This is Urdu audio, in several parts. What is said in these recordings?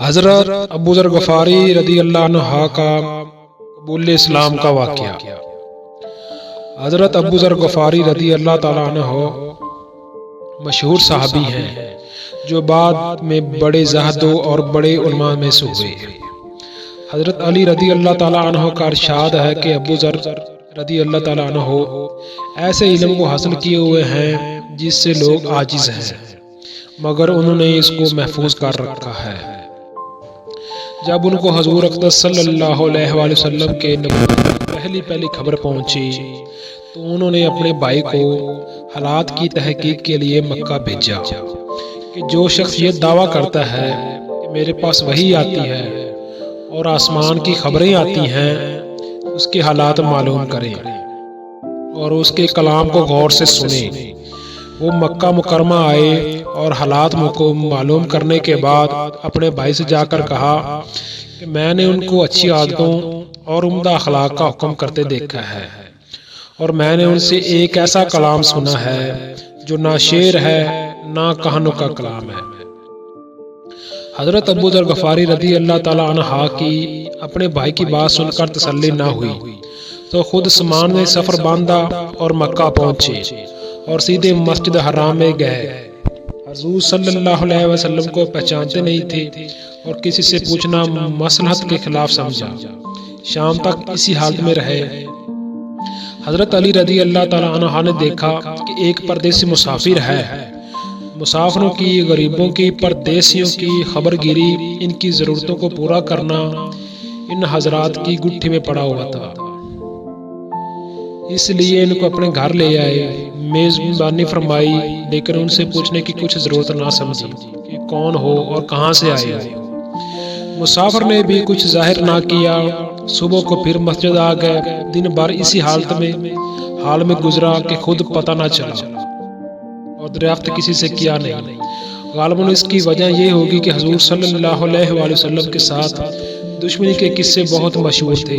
حضرت ابو ذر غفاری رضی اللہ عنہ کا قبول اسلام کا واقعہ۔ حضرت ابو ذر غفاری رضی اللہ تعالیٰ عنہ مشہور صحابی ہیں جو بعد میں بڑے زاہدوں اور بڑے علماء میں سے ہوئے۔ حضرت علی رضی اللہ تعالیٰ عنہ کا ارشاد ہے کہ ابو ذر رضی اللہ تعالیٰ عنہ ایسے علم کو حاصل کیے ہوئے ہیں جس سے لوگ عاجز ہیں، مگر انہوں نے اس کو محفوظ کر رکھا ہے۔ جب ان کو حضور اقدس صلی اللہ علیہ وآلہ وسلم کے پہلی خبر پہنچی تو انہوں نے اپنے بھائی کو حالات کی تحقیق کے لیے مکہ بھیجا کہ جو شخص یہ دعویٰ کرتا ہے کہ میرے پاس وحی آتی ہے اور آسمان کی خبریں آتی ہیں، اس کے حالات معلوم کریں اور اس کے کلام کو غور سے سنیں۔ وہ مکہ مکرمہ آئے اور حالات کو معلوم کرنے کے بعد اپنے بھائی سے جا کر کہا کہ میں نے ان کو اچھی عادتوں اور عمدہ اخلاق کا حکم کرتے دیکھا ہے، اور میں نے ان سے ایک ایسا کلام سنا ہے جو نہ شعر ہے نہ کہانوں کا کلام ہے۔ حضرت ابو ذر غفاری رضی اللہ تعالیٰ عنہ کی اپنے بھائی کی بات سن کر تسلی نہ ہوئی تو خود سامان میں سفر باندھا اور مکہ پہنچے اور سیدھے مسجد حرام میں گئے۔ حضور صلی اللہ علیہ وسلم کو پہچانتے نہیں تھے اور کسی سے پوچھنا مصلحت کے خلاف سمجھا۔ شام تک اسی حالت میں رہے۔ حضرت علی رضی اللہ تعالیٰ عنہ نے دیکھا کہ ایک پردیسی مسافر ہے۔ مسافروں کی، غریبوں کی، پردیسیوں کی خبر گیری، ان کی ضرورتوں کو پورا کرنا ان حضرات کی گٹھی میں پڑا ہوا تھا۔ اس لیے ان کو اپنے گھر لے آئے، میزبانی فرمائی، لیکن ان سے پوچھنے کی کچھ ضرورت نہ سمجھی کہ کون ہو اور کہاں سے آئے ہو۔ مسافر نے بھی کچھ ظاہر نہ کیا۔ صبح کو پھر مسجد آ گئے۔ دن بھر اسی حال میں گزرا کہ خود پتہ نہ چلا اور دریافت کسی سے کیا نہیں۔ غالباً اس کی وجہ یہ ہوگی کہ حضور صلی اللہ علیہ وآلہ وسلم کے ساتھ دشمنی کے قصے بہت مشہور تھے۔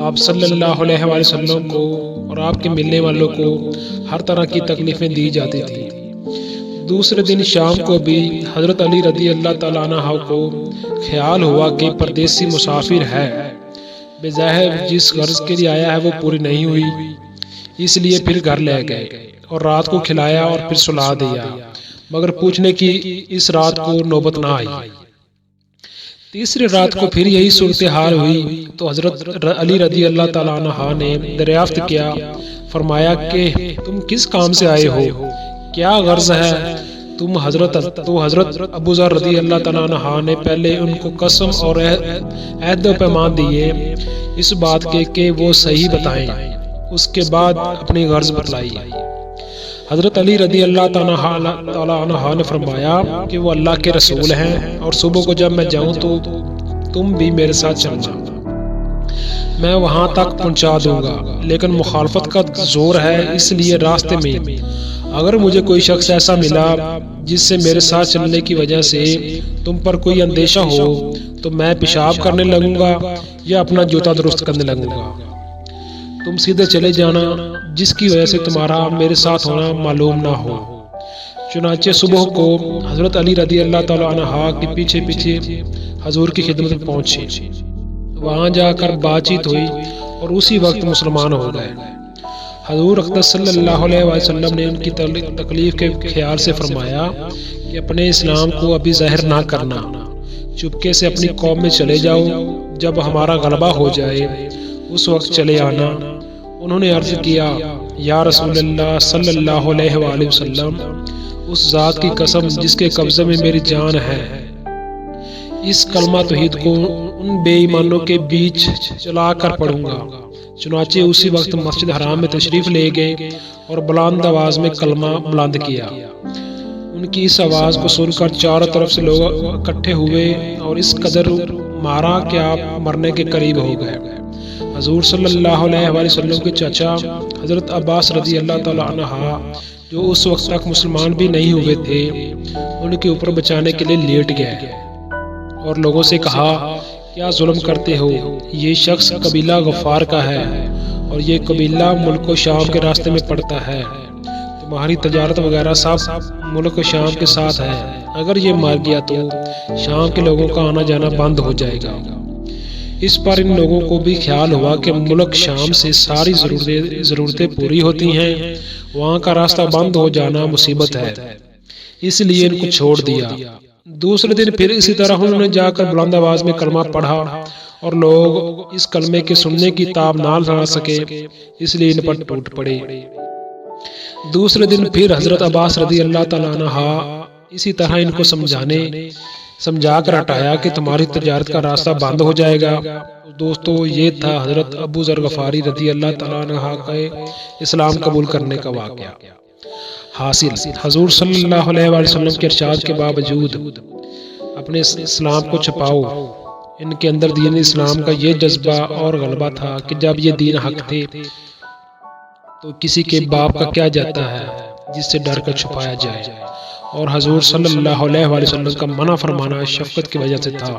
آپ صلی اللہ علیہ وآلہ وسلم کو اور آپ کے ملنے والوں کو ہر طرح کی تکلیفیں دی جاتی تھی۔ دوسرے دن شام کو بھی حضرت علی رضی اللہ تعالیٰ عنہ کو خیال ہوا کہ پردیسی مسافر ہے، بظاہر جس غرض کے لیے آیا ہے وہ پوری نہیں ہوئی، اس لیے پھر گھر لے گئے اور رات کو کھلایا اور پھر سلا دیا، مگر پوچھنے کی اس رات کو نوبت نہ آئی۔ تیسری رات کو پھر یہی صورتحال ہوئی تو حضرت علی رضی اللہ تعالیٰ عنہ نے دریافت کیا، فرمایا کہ تم کس کام سے آئے ہو، کیا غرض ہے؟ تو حضرت ابو ذر رضی اللہ تعالیٰ عنہ نے پہلے ان کو قسم اور عہد و پیمان دیے اس بات کے کہ وہ صحیح بتائیں، اس کے بعد اپنی غرض بتلائی۔ حضرت علی رضی اللہ تعالیٰ عنہ نے فرمایا کہ وہ اللہ کے رسول ہیں اور صبح کو جب میں جاؤں تو تم بھی میرے ساتھ چلنا، میں وہاں تک پہنچا دوں گا، لیکن مخالفت کا زور ہے، اس لیے راستے میں اگر مجھے کوئی شخص ایسا ملا جس سے میرے ساتھ چلنے کی وجہ سے تم پر کوئی اندیشہ ہو تو میں پیشاب کرنے لگوں گا یا اپنا جوتا درست کرنے لگوں گا۔ تم سیدھے چلے جانا جس کی وجہ سے تمہارا میرے ساتھ ہونا معلوم نہ ہو۔ چنانچہ صبح کو حضرت علی رضی اللہ تعالیٰ عنہ کے پیچھے حضور کی خدمت میں پہنچے۔ وہاں جا کر بات چیت ہوئی اور اسی وقت مسلمان ہو گئے۔ حضور اقدس صلی اللہ علیہ وسلم نے ان کی تکلیف کے خیال سے فرمایا کہ اپنے اسلام کو ابھی ظاہر نہ کرنا، چپکے سے اپنی قوم میں چلے جاؤ، جب ہمارا غلبہ ہو جائے اس وقت چلے آنا۔ انہوں نے عرض کیا، یا رسول اللہ صلی اللہ علیہ وآلہ وسلم، اس ذات کی قسم جس کے قبضے میں میری جان ہے، اس کلمہ توحید کو ان بے ایمانوں کے بیچ چلا کر پڑھوں گا۔ چنانچہ اسی وقت مسجد حرام میں تشریف لے گئے اور بلند آواز میں کلمہ بلند کیا۔ ان کی اس آواز کو سن کر چاروں طرف سے لوگ اکٹھے ہوئے اور اس قدر مارا کہ آپ مرنے کے قریب ہو گئے۔ حضور صلی اللہ علیہ وآلہ وسلم کے چچا حضرت عباس رضی اللہ تعالیٰ عنہ جو اس وقت تک مسلمان بھی نہیں ہوئے تھے، ان کے اوپر بچانے کے لیے لیٹ گئے اور لوگوں سے کہا، کیا ظلم کرتے ہو؟ یہ شخص قبیلہ غفار کا ہے اور یہ قبیلہ ملک و شام کے راستے میں پڑتا ہے، تو تمہاری تجارت وغیرہ سب ملک شام کے ساتھ ہے، اگر یہ مر گیا تو شام کے لوگوں کا آنا جانا بند ہو جائے گا۔ اس پر ان لوگوں کو بھی خیال ہوا کہ ملک شام سے ساری ضرورتیں پوری ہوتی ہیں، وہاں کا راستہ بند ہو جانا مصیبت ہے، اس لیے ان کو چھوڑ دیا۔ دوسرے دن پھر اسی طرح انہوں نے جا کر بلند آواز میں کلمہ پڑھا، اور لوگ اس کلمے کے سننے کی تاب نہ لا سکے، اس لیے ان پر ٹوٹ پڑے۔ دوسرے دن پھر حضرت عباس رضی اللہ تعالیٰ عنہ اسی طرح ان کو سمجھا کر ہٹایا کہ تمہاری تجارت کا راستہ بند ہو جائے گا۔ دوستو، یہ تھا حضرت ابو ذر غفاری رضی اللہ تعالیٰ عنہ کے اسلام قبول کرنے کا واقعہ۔ حاصل، حضور صلی اللہ علیہ وآلہ وسلم کے ارشاد کے باوجود اپنے اسلام کو چھپاؤ، ان کے اندر دین اسلام کا یہ جذبہ اور غلبہ تھا کہ جب یہ دین حق تھے تو کسی کے باپ کا کیا جاتا ہے جس سے ڈر کر چھپایا جائے، اور حضور صلی اللہ علیہ وآلہ وسلم کا منع فرمانا شفقت کی وجہ سے تھا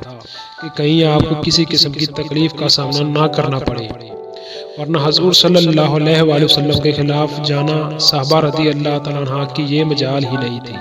کہ کہیں آپ کو کسی قسم کی تکلیف کا سامنا نہ کرنا پڑے، ورنہ حضور صلی اللہ علیہ وآلہ وسلم کے خلاف جانا صحابہ رضی اللہ تعالیٰ عنہ کی یہ مجال ہی نہیں تھی۔